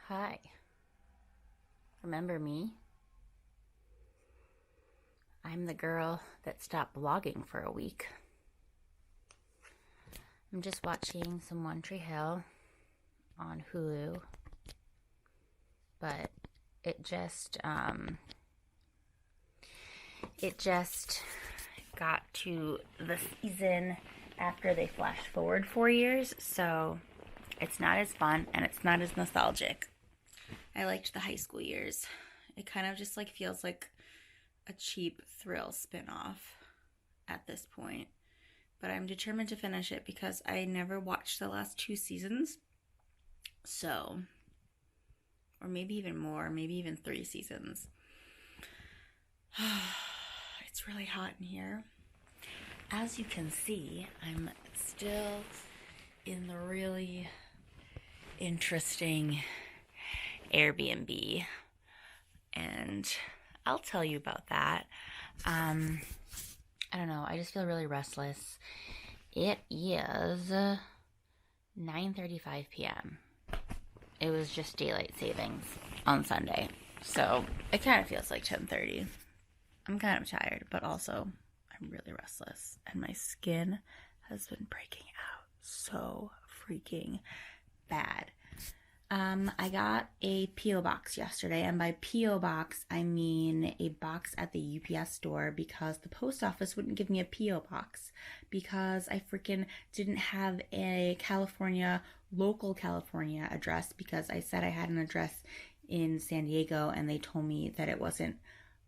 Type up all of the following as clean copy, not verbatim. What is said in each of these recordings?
Hi. Remember me? I'm the girl that stopped blogging for a week. I'm just watching some One Tree Hill on Hulu, but it just it just got to the season after they flashed forward 4 years, so it's not as fun and it's not as nostalgic. I liked the high school years. It kind of just like feels like a cheap thrill spin-off at this point. But I'm determined to finish it because I never watched the last 2 seasons. So, or maybe even more, maybe even 3 seasons. It's really hot in here. As you can see, I'm still in the really interesting Airbnb, and I'll tell you about that. I don't know, I just feel really restless. It is 9:35 p.m. It was just daylight savings on Sunday, so it kind of feels like 10:30. I'm kind of tired, but also I'm really restless, and my skin has been breaking out so freaking bad. I got a P.O. box yesterday, and by P.O. box, I mean a box at the UPS store because the post office wouldn't give me a P.O. box because I freaking didn't have a local California address because I said I had an address in San Diego and they told me that it wasn't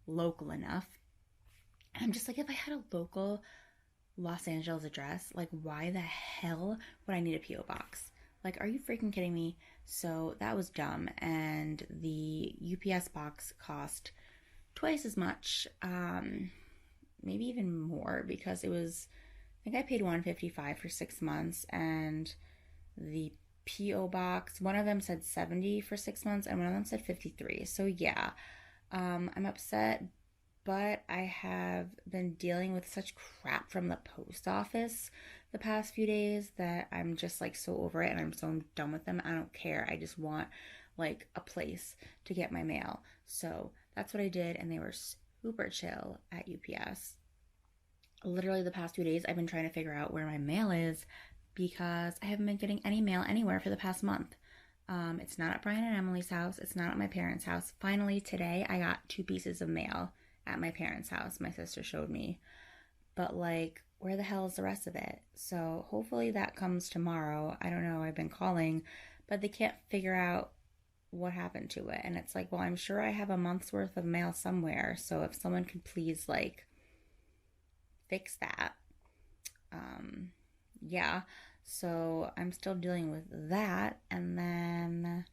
local enough. And I'm just like, if I had a local Los Angeles address, like, why the hell would I need a P.O. box? Like, are you freaking kidding me? So that was dumb. And the UPS box cost twice as much, maybe even more, because it was, I think I paid $155 for 6 months, and the P.O. box, one of them said $70 for 6 months, and one of them said $53. So yeah, I'm upset, but I have been dealing with such crap from the post office the past few days that I'm just like so over it, and I'm so done with them. I don't care. I just want like a place to get my mail. So that's what I did, and they were super chill at UPS. Literally the past 2 days I've been trying to figure out where my mail is because I haven't been getting any mail anywhere for the past month. It's not at Brian and Emily's house. It's not at my parents' house. Finally today I got 2 pieces of mail at my parents' house. My sister showed me. But like, where the hell is the rest of it? So hopefully that comes tomorrow. I don't know. I've been calling, but they can't figure out what happened to it. And it's like, well, I'm sure I have a month's worth of mail somewhere. So if someone could please like fix that. Yeah. So I'm still dealing with that. And then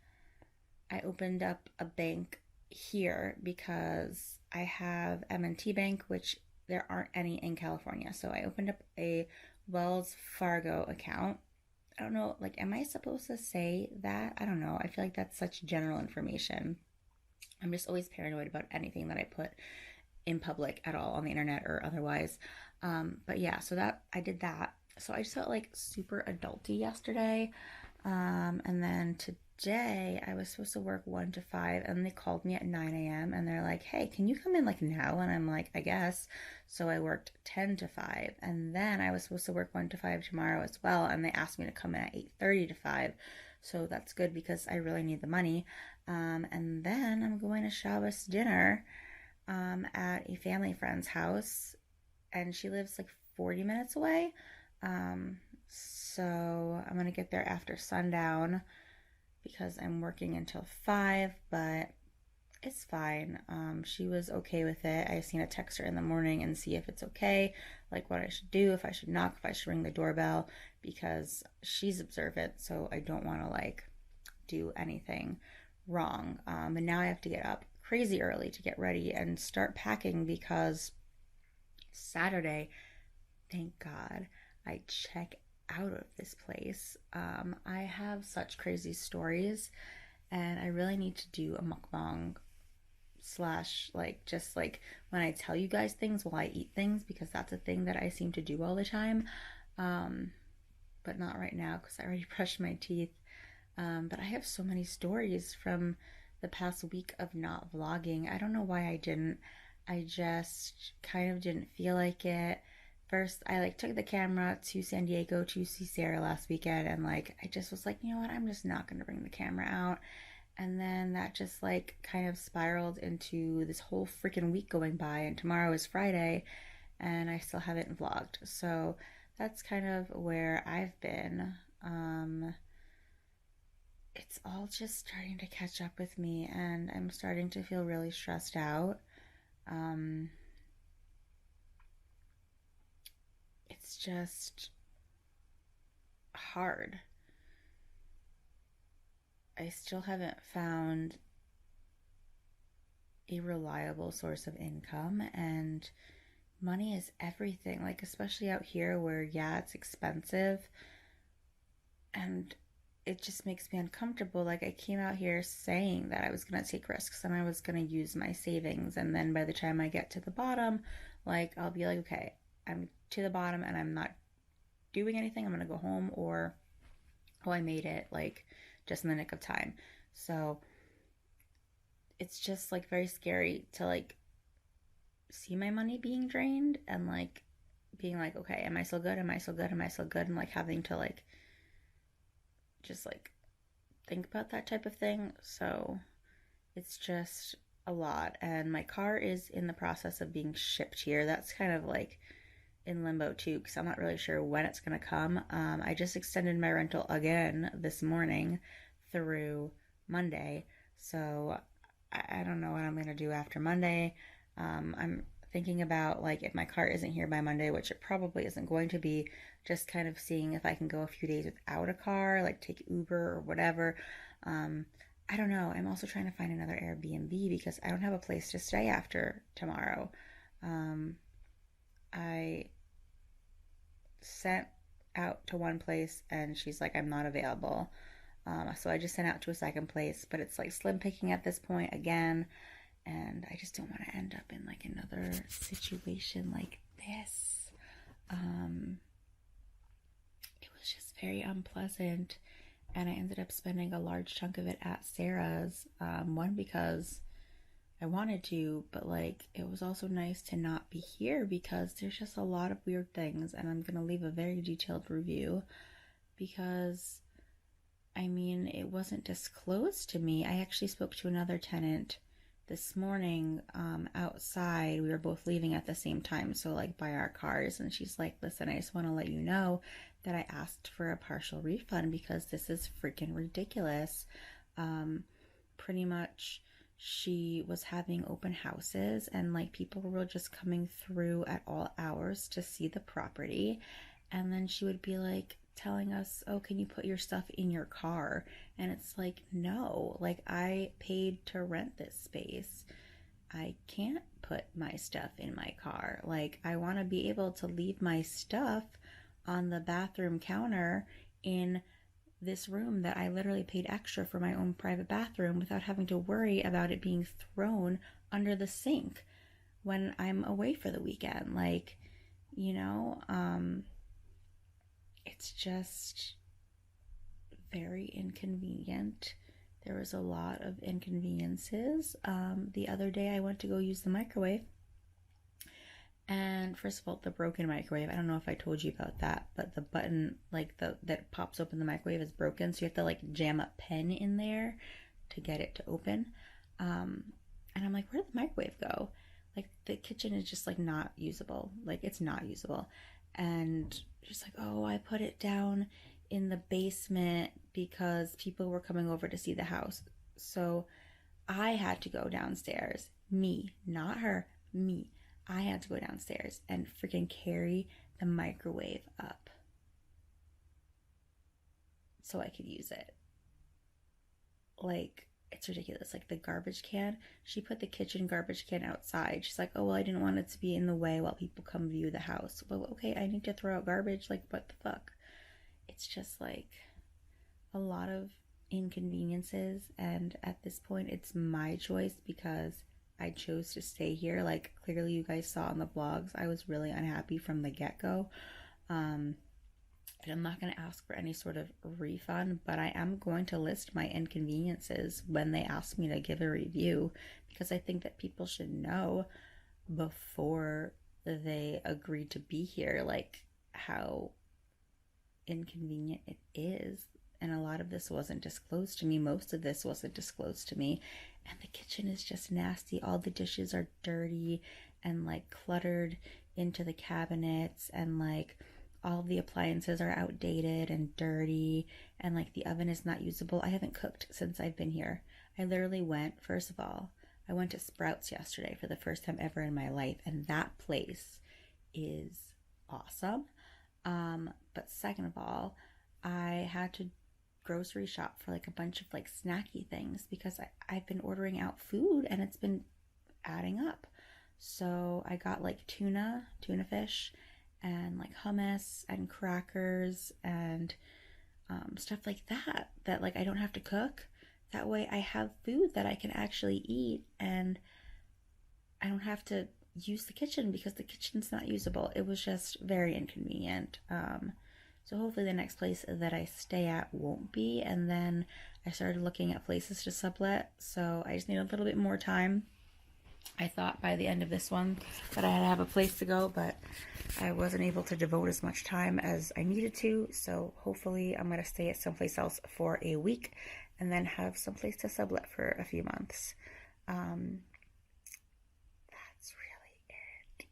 I opened up a bank here because I have M&T Bank, which there aren't any in California. So I opened up a Wells Fargo account. I don't know, like, am I supposed to say that? I don't know. I feel like that's such general information. I'm just always paranoid about anything that I put in public at all on the internet or otherwise. But yeah, so that I did that. So I just felt like super adulty yesterday. And then today I was supposed to work 1 to 5, and they called me at 9 a.m. and they're like, hey, can you come in like now? And I'm like, I guess. So I worked 10 to 5, and then I was supposed to work 1 to 5 tomorrow as well, and they asked me to come in at 8:30 to 5. So that's good because I really need the money. And then I'm going to Shabbos dinner at a family friend's house, and she lives like 40 minutes away. So I'm gonna get there after sundown because I'm working until 5, but it's fine. She was okay with it. I just need to text her in the morning and see if it's okay, like what I should do, if I should knock, if I should ring the doorbell, because she's observant, so I don't want to like do anything wrong. And now I have to get up crazy early to get ready and start packing because Saturday, thank God, I check out of this place. I have such crazy stories, and I really need to do a mukbang slash like just like when I tell you guys things while I eat things, because that's a thing that I seem to do all the time. But not right now because I already brushed my teeth. But I have so many stories from the past week of not vlogging. I don't know why I didn't. I just kind of didn't feel like it. First, I like took the camera to San Diego to see Sarah last weekend, and like I just was like, you know what, I'm just not gonna bring the camera out. And then that just like kind of spiraled into this whole freaking week going by, and tomorrow is Friday, and I still haven't vlogged. So that's kind of where I've been. It's all just starting to catch up with me, and I'm starting to feel really stressed out. Um, it's just hard. I still haven't found a reliable source of income, and money is everything. Like, especially out here where, yeah, it's expensive, and it just makes me uncomfortable. Like, I came out here saying that I was going to take risks and I was going to use my savings. And then by the time I get to the bottom, like, I'll be like, okay, I'm to the bottom and I'm not doing anything. I'm going to go home, or, oh, I made it, like, just in the nick of time. So it's just like very scary to like see my money being drained and like being like, okay, am I still good? Am I still good? Am I still good? And like having to like just like think about that type of thing. So it's just a lot. And my car is in the process of being shipped here. That's kind of like in limbo too, because I'm not really sure when it's going to come. I just extended my rental again this morning through Monday. So I don't know what I'm going to do after Monday. I'm thinking about like if my car isn't here by Monday, which it probably isn't going to be, just kind of seeing if I can go a few days without a car, like take Uber or whatever. Um, I don't know. I'm also trying to find another Airbnb because I don't have a place to stay after tomorrow. Um, I sent out to one place and she's like, I'm not available. So I just sent out to a second place, but it's like slim picking at this point again. And I just don't want to end up in like another situation like this. It was just very unpleasant. And I ended up spending a large chunk of it at Sarah's. One, because I wanted to, but like it was also nice to not be here because there's just a lot of weird things. And I'm going to leave a very detailed review because I mean, it wasn't disclosed to me. I actually spoke to another tenant this morning outside. We were both leaving at the same time, so like by our cars. And she's like, listen, I just want to let you know that I asked for a partial refund because this is freaking ridiculous. Pretty much she was having open houses and like people were just coming through at all hours to see the property. And then she would be like telling us, oh, can you put your stuff in your car? And it's like, no, like I paid to rent this space. I can't put my stuff in my car. Like I want to be able to leave my stuff on the bathroom counter in this room that I literally paid extra for my own private bathroom without having to worry about it being thrown under the sink when I'm away for the weekend. Like, you know, it's just very inconvenient. There was a lot of inconveniences. The other day I went to go use the microwave. And first of all, the broken microwave, I don't know if I told you about that, but the button like that pops open the microwave is broken. So you have to like jam a pen in there to get it to open. And I'm like, where did the microwave go? Like the kitchen is just like not usable. Like it's not usable. And she's like, oh, I put it down in the basement because people were coming over to see the house. So I had to go downstairs. Me, not her, me. I had to go downstairs and freaking carry the microwave up so I could use it. Like, it's ridiculous. Like the garbage can, she put the kitchen garbage can outside. She's like, oh, well, I didn't want it to be in the way while people come view the house. Well, okay, I need to throw out garbage. Like, what the fuck? It's just like a lot of inconveniences. And at this point, it's my choice because I chose to stay here. Like clearly you guys saw in the vlogs, I was really unhappy from the get-go. And I'm not going to ask for any sort of refund, but I am going to list my inconveniences when they ask me to give a review, because I think that people should know before they agree to be here, like how inconvenient it is. And a lot of this wasn't disclosed to me. Most of this wasn't disclosed to me. And the kitchen is just nasty. All the dishes are dirty and like cluttered into the cabinets, and like all of the appliances are outdated and dirty, and like the oven is not usable. I haven't cooked since I've been here. I literally went, first of all, I went to Sprouts yesterday for the first time ever in my life, and that place is awesome. But second of all, I had to grocery shop for like a bunch of like snacky things because I've been ordering out food and it's been adding up. So I got like tuna fish, and like hummus and crackers and stuff like that like I don't have to cook. That way I have food that I can actually eat, and I don't have to use the kitchen because the kitchen's not usable. It was just very inconvenient. So hopefully the next place that I stay at won't be. And then I started looking at places to sublet, so I just need a little bit more time. I thought by the end of this one that I had to have a place to go, but I wasn't able to devote as much time as I needed to. So hopefully I'm going to stay at someplace else for a week and then have someplace to sublet for a few months. That's really it.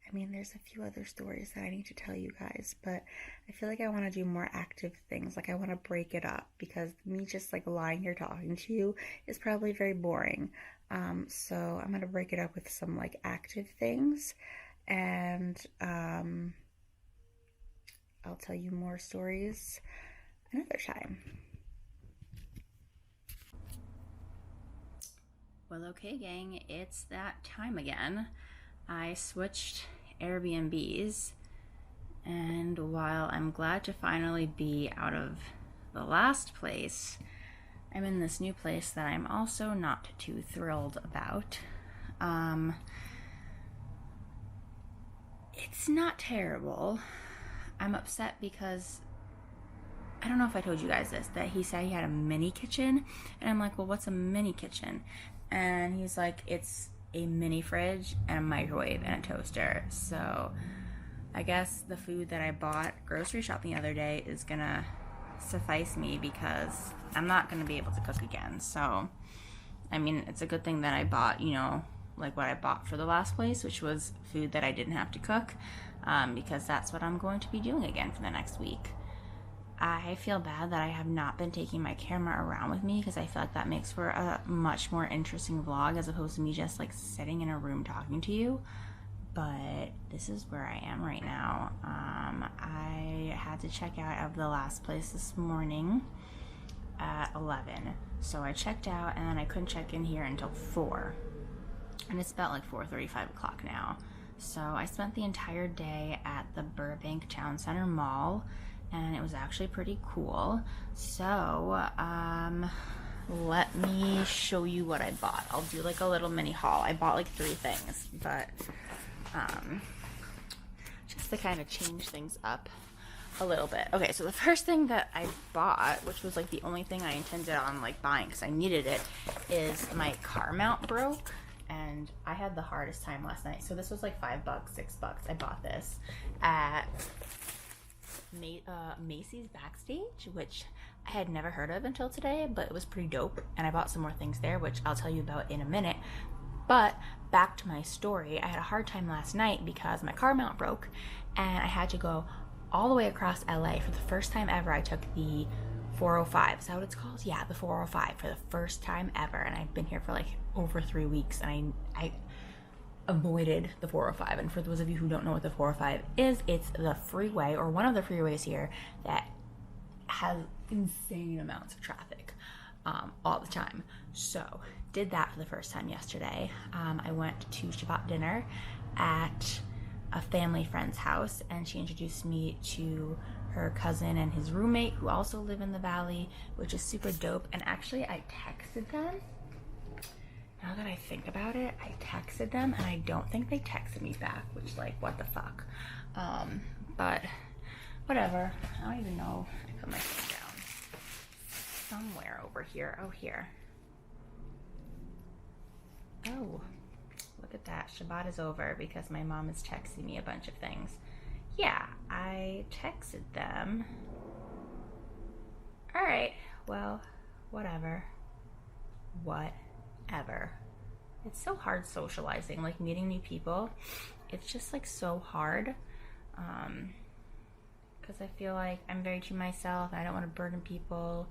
I mean, there's a few other stories that I need to tell you guys, but I feel like I want to do more active things. Like I want to break it up, because me just like lying here talking to you is probably very boring. So I'm going to break it up with some like active things, and I'll tell you more stories another time. Well, okay, gang, it's that time again. I switched Airbnbs, and while I'm glad to finally be out of the last place, I'm in this new place that I'm also not too thrilled about. It's not terrible. I'm upset because I don't know if I told you guys this, that he said he had a mini kitchen, and I'm like, well, what's a mini kitchen? And he's like, it's a mini fridge and a microwave and a toaster. So I guess the food that I bought grocery shopping the other day is gonna suffice me, because I'm not gonna be able to cook again. So I mean, it's a good thing that I bought, you know, like what I bought for the last place, which was food that I didn't have to cook, because that's what I'm going to be doing again for the next week. I feel bad that I have not been taking my camera around with me, because I feel like that makes for a much more interesting vlog as opposed to me just like sitting in a room talking to you. But this is where I am right now. I had to check out of the last place this morning at 11. So I checked out, and then I couldn't check in here until 4. And it's about like 4:35 o'clock now. So I spent the entire day at the Burbank Town Center Mall, and it was actually pretty cool. So let me show you what I bought. I'll do like a little mini haul. I bought like 3 things, but just to kind of change things up a little bit. Okay, so the first thing that I bought, which was like the only thing I intended on like buying because I needed it, is my car mount broke, and I had the hardest time last night. So this was like $5, $6. I bought this at Macy's Backstage, which I had never heard of until today, but it was pretty dope, and I bought some more things there, which I'll tell you about in a minute. But back to my story, I had a hard time last night because my car mount broke, and I had to go all the way across LA. For the first time ever, I took the 405. Is that what it's called? Yeah, the 405 for the first time ever, and I've been here for like over 3 weeks, and I avoided the 405. And for those of you who don't know what the 405 is, it's the freeway, or one of the freeways here, that has insane amounts of traffic all the time. So did that for the first time yesterday. I went to Shabbat dinner at a family friend's house, and she introduced me to her cousin and his roommate, who also live in the valley, which is super dope. And actually I texted them. Now that I think about it, I texted them, and I don't think they texted me back, which, like, what the fuck. But Whatever. I don't even know. I put my phone down. Somewhere over here. Oh, here. Oh, look at that. Shabbat is over because my mom is texting me a bunch of things. Yeah, I texted them. All right, well, whatever. Whatever. It's so hard socializing, like meeting new people. It's just like so hard. Because I feel like I'm very to myself and I don't want to burden people.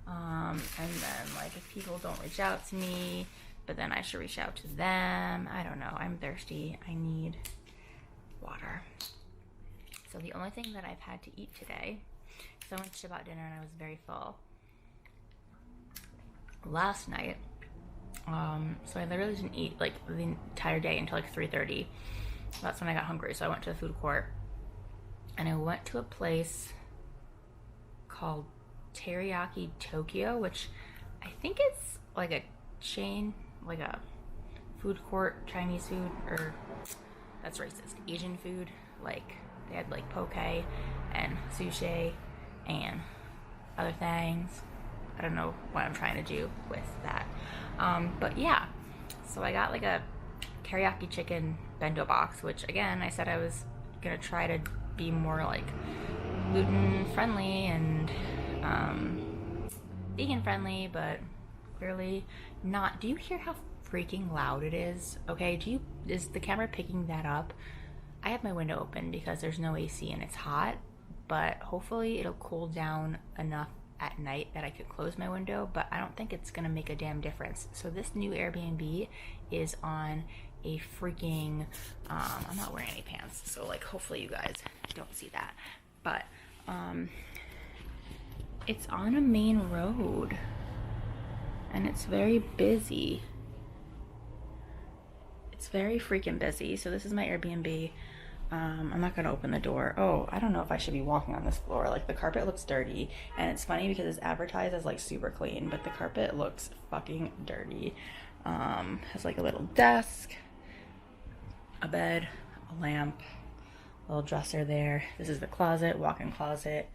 And then like if people don't reach out to me, but then I should reach out to them. I don't know. I'm thirsty. I need water. So the only thing that I've had to eat today, so I went to Shabbat dinner and I was very full. Last night, so I literally didn't eat like the entire day until like 3:30. That's when I got hungry. So I went to the food court and I went to a place called Teriyaki Tokyo, which I think it's like a chain, like a food court, Chinese food, or that's racist, Asian food. Like they had like poke and sushi and other things. I don't know what I'm trying to do with that. But yeah, so I got like a teriyaki chicken bento box, which again, I said I was gonna try to be more like gluten friendly and vegan friendly, but clearly not. Do you hear how freaking loud it is? Okay, is the camera picking that up? I have my window open because there's no AC and it's hot, but hopefully it'll cool down enough at night that I could close my window, but I don't think it's gonna make a damn difference. So this new Airbnb is on a freaking, I'm not wearing any pants, so like hopefully you guys don't see that, but it's on a main road and it's very busy. It's very freaking busy. So this is my Airbnb. I'm not gonna open the door. Oh, I don't know if I should be walking on this floor. Like the carpet looks dirty, and it's funny because it's advertised as like super clean, but the carpet looks fucking dirty. Has like a little desk, a bed, a lamp, a little dresser there. This is the closet, walk-in closet.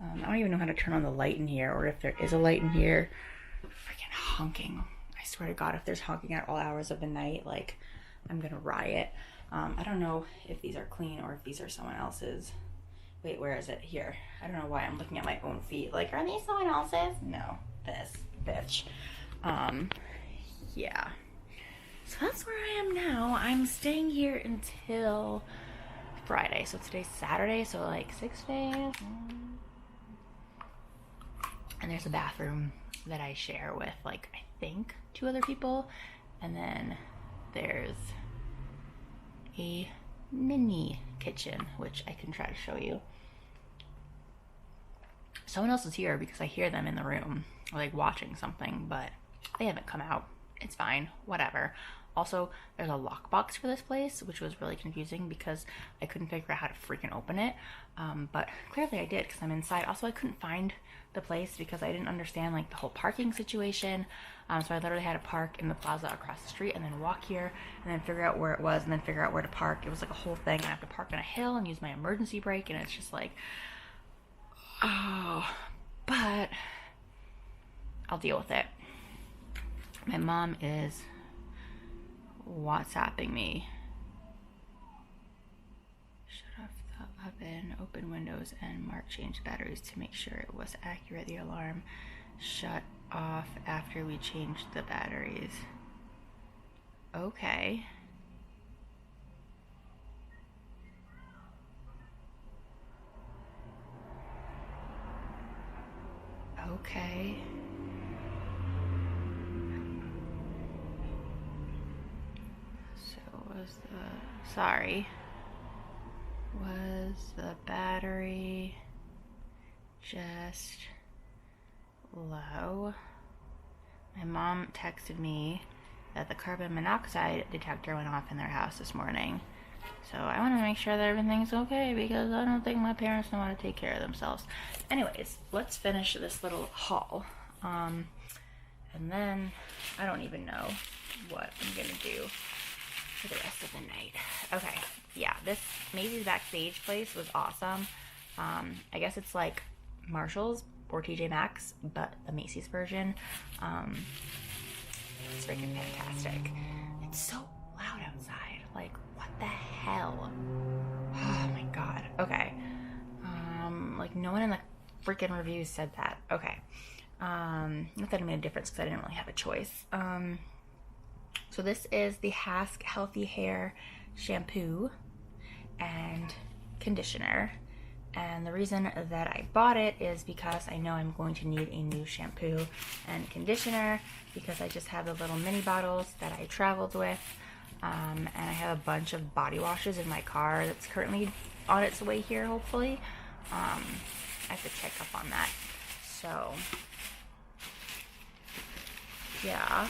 I don't even know how to turn on the light in here, or if there is a light in here. Freaking honking. I swear to God, if there's honking at all hours of the night, like I'm gonna riot. I don't know if these are clean or if these are someone else's. Wait, where is it? Here. I don't know why I'm looking at my own feet. Like, are these someone else's? No, this bitch. Yeah. So that's where I am now. I'm staying here until Friday. So today's Saturday, so like 6 days. And there's a bathroom that I share with like, I think 2 other people. And then there's a mini kitchen, which I can try to show you. Someone else is here because I hear them in the room, like watching something, but they haven't come out. It's fine, whatever. Also, there's a lockbox for this place, which was really confusing because I couldn't figure out how to freaking open it. But clearly I did because I'm inside. Also, I couldn't find the place because I didn't understand like the whole parking situation. So I literally had to park in the plaza across the street and then walk here and then figure out where it was and then figure out where to park. It was like a whole thing. I have to park on a hill and use my emergency brake, and it's just like, oh, but I'll deal with it. My mom is WhatsApping me. Shut off the oven, open windows, and mark change batteries to make sure it was accurate. The alarm shut off after we changed the batteries. Okay. Okay. Was the battery just low? My mom texted me that the carbon monoxide detector went off in their house this morning. So I want to make sure that everything's okay because I don't think my parents know how to take care of themselves. Anyways, let's finish this little haul. And then I don't even know what I'm gonna do for the rest of the night. Okay, yeah, this Maisie's Backstage place was awesome. I guess it's like Marshall's or TJ Maxx, but the Macy's version. It's freaking fantastic. It's so loud outside. Like, what the hell? Oh my god. Okay. Like, no one in the freaking reviews said that. Okay. Not that it made a difference because I didn't really have a choice. So this is the Hask Healthy Hair Shampoo and Conditioner. And the reason that I bought it is because I know I'm going to need a new shampoo and conditioner because I just have the little mini bottles that I traveled with. And I have a bunch of body washes in my car that's currently on its way here, hopefully. I have to check up on that. So, yeah.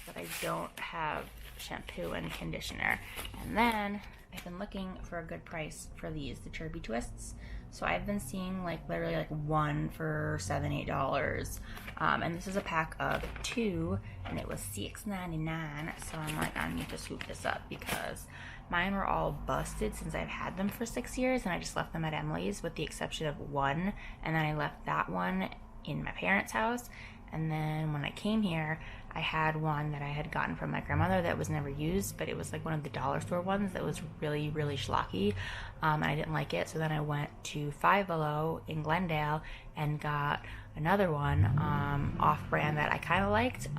But I don't have shampoo and conditioner. And then I've been looking for a good price for these, the Chirpy Twists. So I've been seeing like literally like one for $7, $8. And this is a pack of 2 and it was $6.99. So I'm like, I need to swoop this up because mine were all busted since I've had them for 6 years and I just left them at Emily's with the exception of one. And then I left that one in my parents' house. And then when I came here, I had one that I had gotten from my grandmother that was never used, but it was like one of the dollar store ones that was really, really schlocky. And I didn't like it. So then I went to Five Below in Glendale and got another one off brand that I kind of liked.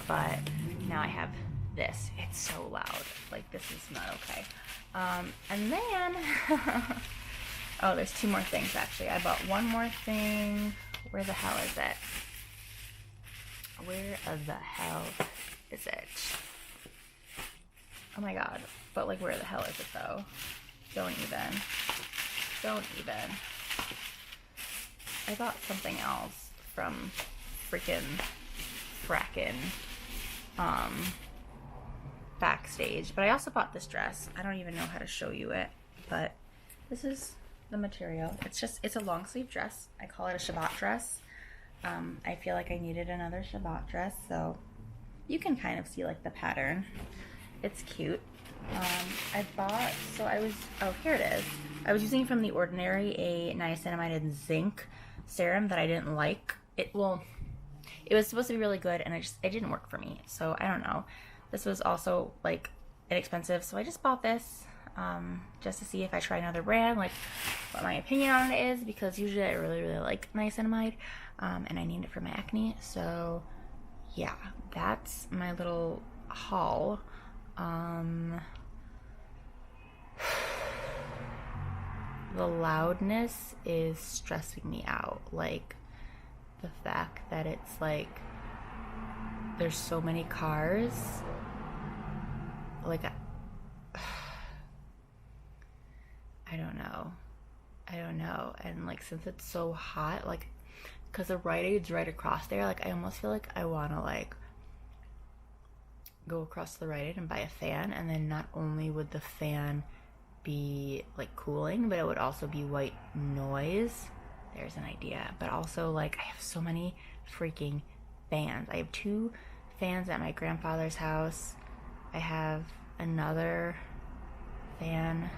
But now I have this. It's so loud. Like, this is not okay. And then, oh, there's 2 more things actually. I bought one more thing. Where the hell is it? Where the hell is it? Oh my god. But like, where the hell is it though? Don't even. I bought something else from frackin' Backstage. But I also bought this dress. I don't even know how to show you it. But this is the material. It's a long sleeve dress. I call it a Shabbat dress. I feel like I needed another Shabbat dress, so you can kind of see like the pattern. It's cute. Here it is. I was using from The Ordinary a niacinamide and zinc serum that I didn't like. It was supposed to be really good and it didn't work for me. So I don't know. This was also like inexpensive, so I just bought this just to see if I try another brand, like what my opinion on it is, because usually I really, really like niacinamide. And I need it for my acne. So yeah, that's my little haul. The loudness is stressing me out. Like, the fact that it's like there's so many cars. Like, I don't know. And like, since it's so hot, like, because the Rite Aid's right across there, like, I almost feel like I want to like go across the Rite Aid and buy a fan, and then not only would the fan be like cooling, but it would also be white noise. There's an idea. But also, like, I have so many freaking fans. I have 2 fans at my grandfather's house. I have another fan.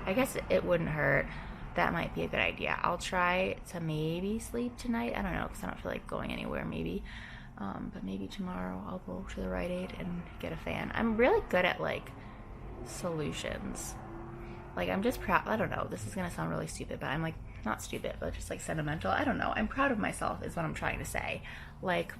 I guess it wouldn't hurt. That might be a good idea. I'll try to maybe sleep tonight. I don't know, because I don't feel like going anywhere maybe. But maybe tomorrow I'll go to the Rite Aid and get a fan. I'm really good at like solutions. Like, I'm just proud. I don't know, this is gonna sound really stupid, but I'm like, not stupid, but just like sentimental. I don't know. I'm proud of myself is what I'm trying to say. Like,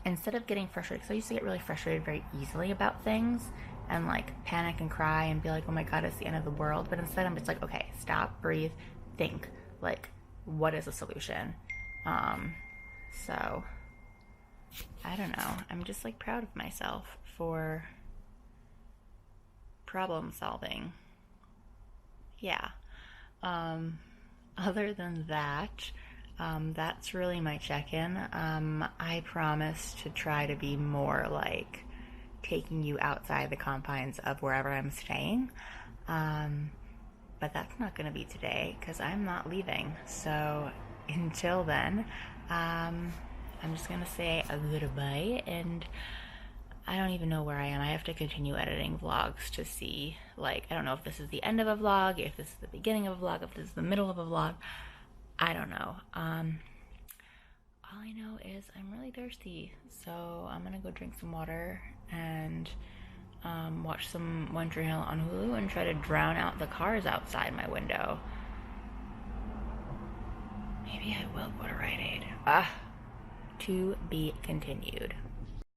instead of getting frustrated, because I used to get really frustrated very easily about things and like panic and cry and be like, oh my god, it's the end of the world. But instead I'm just like, okay, stop, breathe, think, like, what is a solution? So I don't know, I'm just like proud of myself for problem solving. Yeah. Other than that, that's really my check-in. I promise to try to be more like taking you outside the confines of wherever I'm staying. But that's not going to be today because I'm not leaving. So until then, I'm just going to say a goodbye, and I don't even know where I am. I have to continue editing vlogs to see, like, I don't know if this is the end of a vlog, if this is the beginning of a vlog, if this is the middle of a vlog. I don't know. All I know is I'm really thirsty, so I'm gonna go drink some water and watch some One Tree Hill on Hulu and try to drown out the cars outside my window. Maybe I will go to Rite Aid. To be continued.